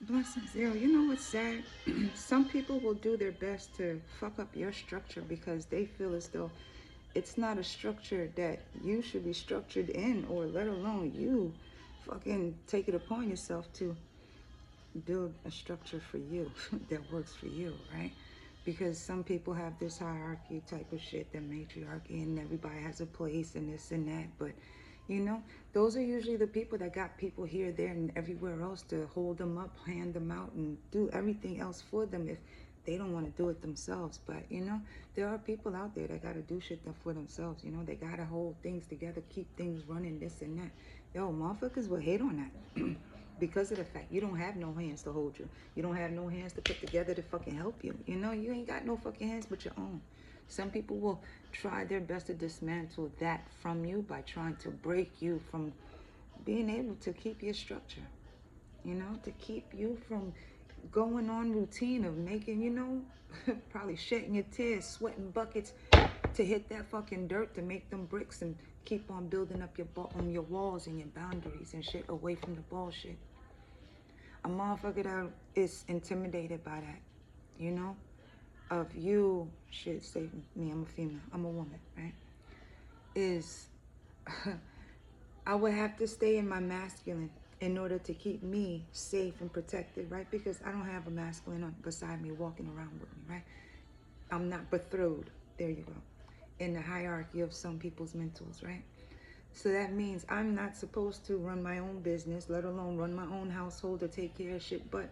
Blessings, yo. You know what's sad? Some people will do their best to fuck up your structure because they feel as though it's not a structure that you should be structured in, or let alone you fucking take it upon yourself to build a structure for you that works for you, right? Because some people have this hierarchy type of shit, the matriarchy, and everybody has a place and this and that. But you know, those are usually the people that got people here, there, and everywhere else to hold them up, hand them out, and do everything else for them if they don't want to do it themselves. But you know, there are people out there that got to do shit for themselves. You know, they got to hold things together, keep things running, this and that. Yo, motherfuckers will hate on that. Because of the fact you don't have no hands to hold you. You don't have no hands to put together to fucking help you. You know, you ain't got no fucking hands but your own. Some people will try their best to dismantle that from you by trying to break you from being able to keep your structure. You know, to keep you from going on routine of making, you know, probably shedding your tears, sweating buckets to hit that fucking dirt to make them bricks and keep on building up your walls and your boundaries and shit away from the bullshit. A motherfucker that is intimidated by that, you know, of you, shit, say me, I'm a female, I'm a woman, right, is I would have to stay in my masculine in order to keep me safe and protected, right? Because I don't have a masculine on beside me walking around with me, right? I'm not betrothed, there you go, in the hierarchy of some people's mentals, right? So that means I'm not supposed to run my own business, let alone run my own household or take care of shit, but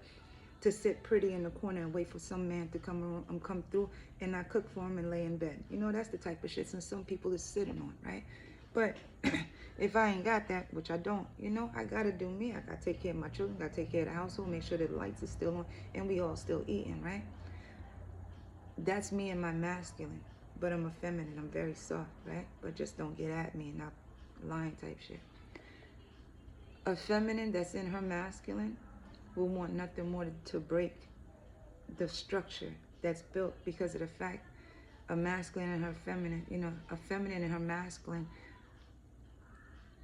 to sit pretty in the corner and wait for some man to come through and I cook for him and lay in bed. You know, that's the type of shit some people is sitting on, right? But if I ain't got that, which I don't, you know, I gotta do me. I gotta take care of my children, gotta take care of the household, make sure that the lights are still on, and we all still eating, right? That's me and my masculine. But I'm a feminine, I'm very soft, right? But just don't get at me and not lying type shit. A feminine that's in her masculine will want nothing more to break the structure that's built because of the fact a masculine and her feminine, you know, a feminine and her masculine,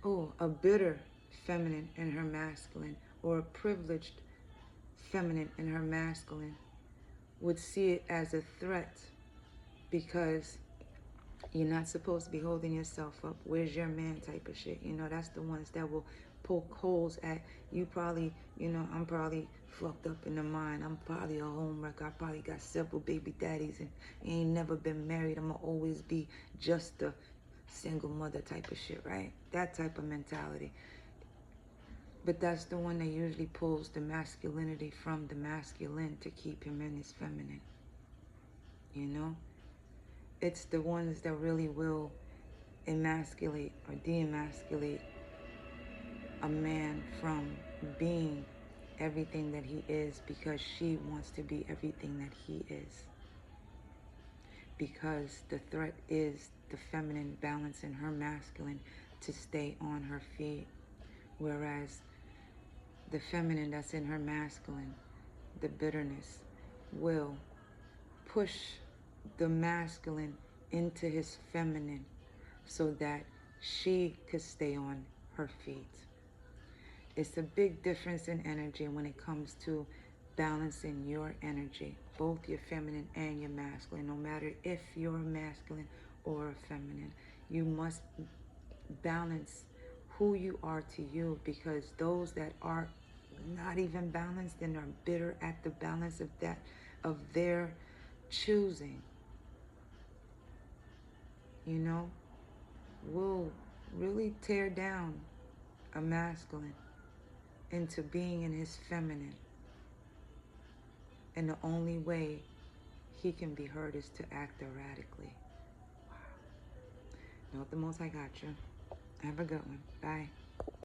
a bitter feminine and her masculine, or a privileged feminine and her masculine would see it as a threat because you're not supposed to be holding yourself up. Where's your man type of shit? You know, that's the ones that will poke holes at you. Probably, you know, I'm probably fucked up in the mind. I'm probably a homewrecker. I probably got several baby daddies and ain't never been married. I'm gonna always be just a single mother type of shit, right? That type of mentality. But that's the one that usually pulls the masculinity from the masculine to keep him in his feminine. You know? It's the ones that really will emasculate or de-emasculate a man from being everything that he is because she wants to be everything that he is. Because the threat is the feminine balance in her masculine to stay on her feet. Whereas the feminine that's in her masculine, the bitterness, will push the masculine into his feminine so that she could stay on her feet. It's a big difference in energy when it comes to balancing your energy, both your feminine and your masculine. No matter if you're masculine or feminine, you must balance who you are to you, because those that are not even balanced and are bitter at the balance of that, of their choosing, you know, will really tear down a masculine into being in his feminine. And the only way he can be heard is to act erratically. Wow. Know the most I got you. Have a good one. Bye.